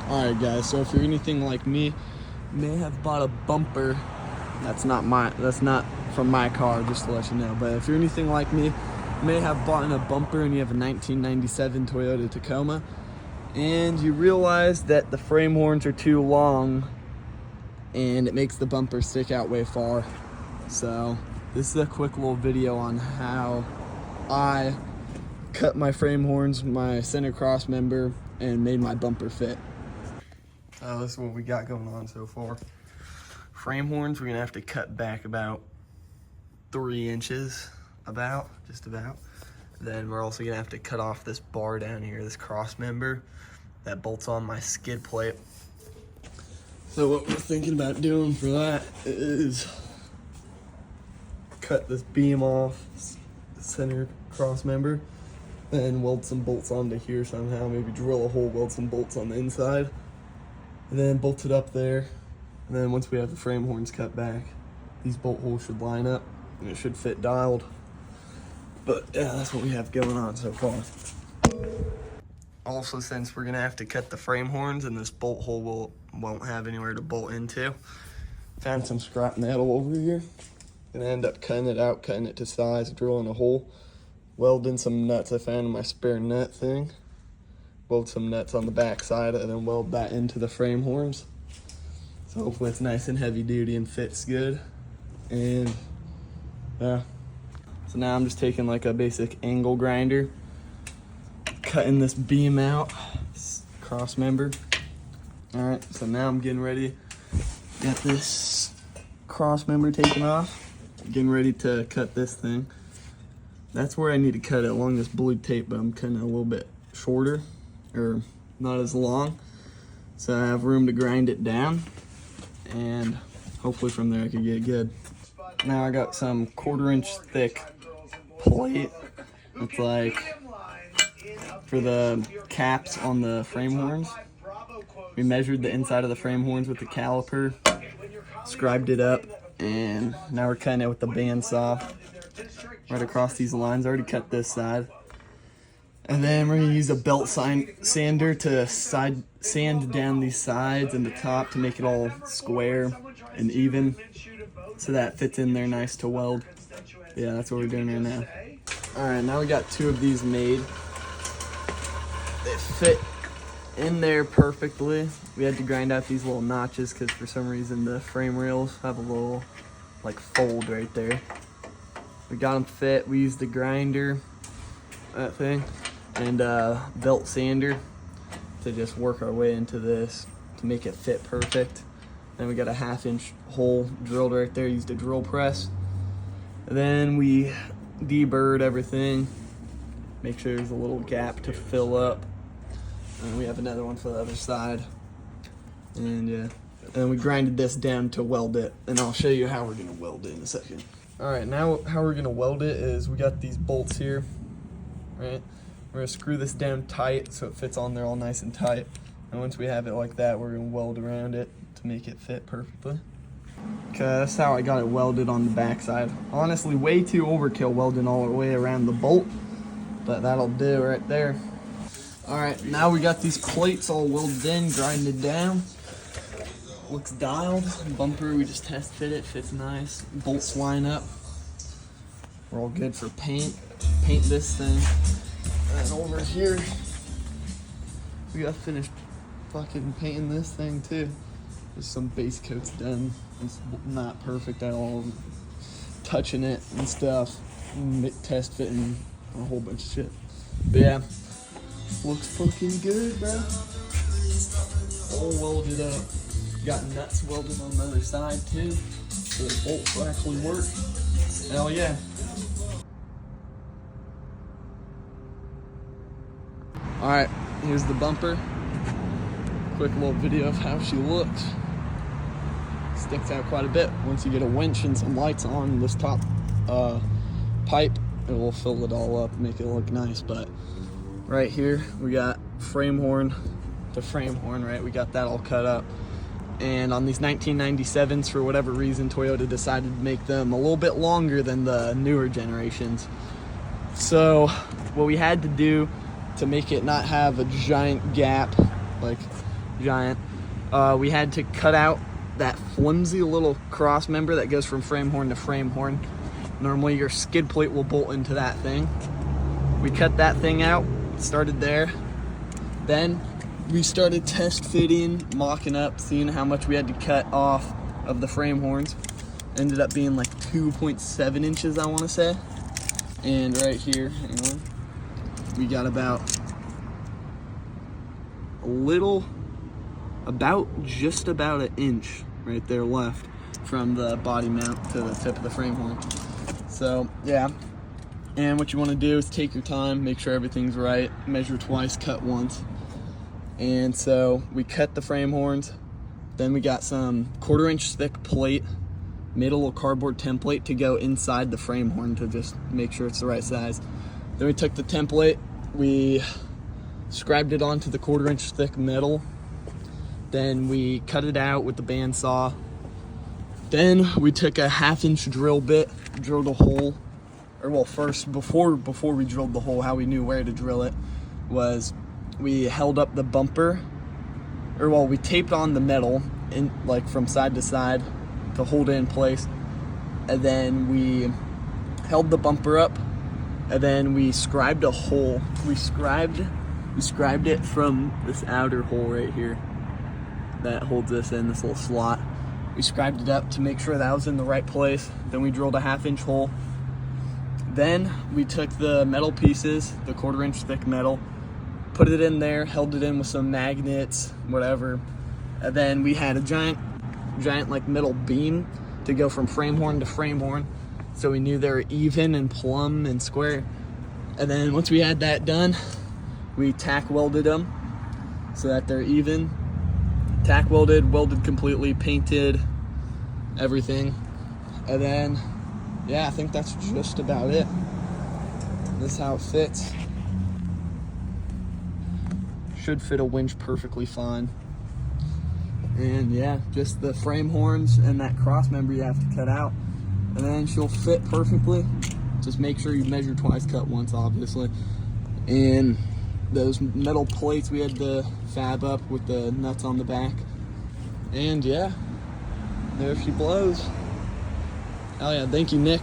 Alright guys, so if you're anything like me, you may have bought a bumper. That's not from my car, just to let you know. But if you're anything like me, you may have bought a bumper and you have a 1997 Toyota Tacoma, and you realize that the frame horns are too long and it makes the bumper stick out way far. So this is a quick little video on how I cut my frame horns, my center cross member, and made my bumper fit. This is what we got going on so far. Frame horns, we're gonna have to cut back about 3 inches, just about. Then we're also gonna have to cut off this bar down here, this cross member that bolts on my skid plate. So what we're thinking about doing for that is cut this beam off, the center cross member, then weld some bolts onto here somehow, maybe drill a hole, weld some bolts on the inside, and then bolt it up there. And then once we have the frame horns cut back, these bolt holes should line up and it should fit dialed. But yeah, that's what we have going on so far. Also, since we're gonna have to cut the frame horns and this bolt hole won't have anywhere to bolt into, found some scrap metal over here. Gonna end up cutting it out, cutting it to size, drilling a hole, welding some nuts I found in my spare nut thing. Weld some nuts on the back side and then weld that into the frame horns. So hopefully it's nice and heavy duty and fits good. And yeah. So now I'm just taking like a basic angle grinder, cutting this beam out, this cross member. All right, so now I'm getting ready. Got this cross member taken off. Getting ready to cut this thing. That's where I need to cut it, along this blue tape, but I'm cutting it a little bit shorter, or not as long, so I have room to grind it down, and hopefully from there I can get it good. Now I got some 1/4 inch thick plate. It's like for the caps on the frame horns. We measured the inside of the frame horns with the caliper, scribed it up, and now we're cutting it with the bandsaw right across these lines. I already cut this side. And then we're gonna use a belt sander to sand down these sides and the top to make it all square and even, so that fits in there nice to weld. Yeah, that's what we're doing right now. All right, now we got 2 of these made. They fit in there perfectly. We had to grind out these little notches because for some reason the frame rails have a little like fold right there. We got them fit. We used the grinder, that thing, and belt sander to just work our way into this to make it fit perfect. Then we got a 1/2 inch hole drilled right there, used a drill press. And then we deburred everything, make sure there's a little gap to fill up. And we have another one for the other side. And yeah, and we grinded this down to weld it, and I'll show you how we're gonna weld it in a second. All right, now how we're gonna weld it is we got these bolts here, right? We're gonna screw this down tight so it fits on there all nice and tight. And once we have it like that, we're gonna weld around it to make it fit perfectly. Okay, that's how I got it welded on the back side. Honestly, way too overkill welding all the way around the bolt, but that'll do right there. All right, now we got these plates all welded in, grinded down. Looks dialed. Bumper, we just test fit it, fits nice. Bolts line up. We're all good for paint. Paint this thing. And over here, we got finished fucking painting this thing too. There's some base coats done. It's not perfect at all. Touching it and stuff. Test fitting a whole bunch of shit. But yeah, looks fucking good, bro. All welded up. Got nuts welded on the other side too, so the bolts will actually work. Hell yeah. Alright, here's the bumper. Quick little video of how she looks. Sticks out quite a bit. Once you get a winch and some lights on this top pipe, it will fill it all up and make it look nice. But right here, we got frame horn to frame horn, right? We got that all cut up. And on these 1997s, for whatever reason, Toyota decided to make them a little bit longer than the newer generations. So what we had to do to make it not have a giant gap, like giant. We had to cut out that flimsy little cross member that goes from frame horn to frame horn. Normally your skid plate will bolt into that thing. We cut that thing out, started there. Then we started test fitting, mocking up, seeing how much we had to cut off of the frame horns. Ended up being like 2.7 inches, I want to say. And right here, hang on, we got about just about an inch right there left from the body mount to the tip of the frame horn. So yeah, and what you want to do is take your time, make sure everything's right, measure twice, cut once. And so we cut the frame horns, then we got some 1/4 inch thick plate, made a little cardboard template to go inside the frame horn to just make sure it's the right size. Then we took the template, we scribed it onto the 1/4 inch thick metal, then we cut it out with the bandsaw. Then we took a 1/2 inch drill bit, drilled a hole, or well, first, before we drilled the hole, how we knew where to drill it was we held up the bumper, or well, we taped on the metal in, like from side to side to hold it in place, and then we held the bumper up, and then we scribed a hole. We scribed it from this outer hole right here that holds this in, this little slot. We scribed it up to make sure that was in the right place. Then we drilled a 1/2 inch hole. Then we took the metal pieces, the 1/4 inch thick metal, put it in there, held it in with some magnets, whatever. And then we had a giant like metal beam to go from frame horn to frame horn. So we knew they were even and plumb and square. And then once we had that done, we tack welded them so that they're even. Tack welded, welded completely, painted, everything. And then, yeah, I think that's just about it. This is how it fits. Should fit a winch perfectly fine. And yeah, just the frame horns and that cross member you have to cut out. And then she'll fit perfectly. Just make sure you measure twice, cut once, obviously. And those metal plates we had to fab up with the nuts on the back. And yeah, there she blows. Hell yeah, thank you, Nick.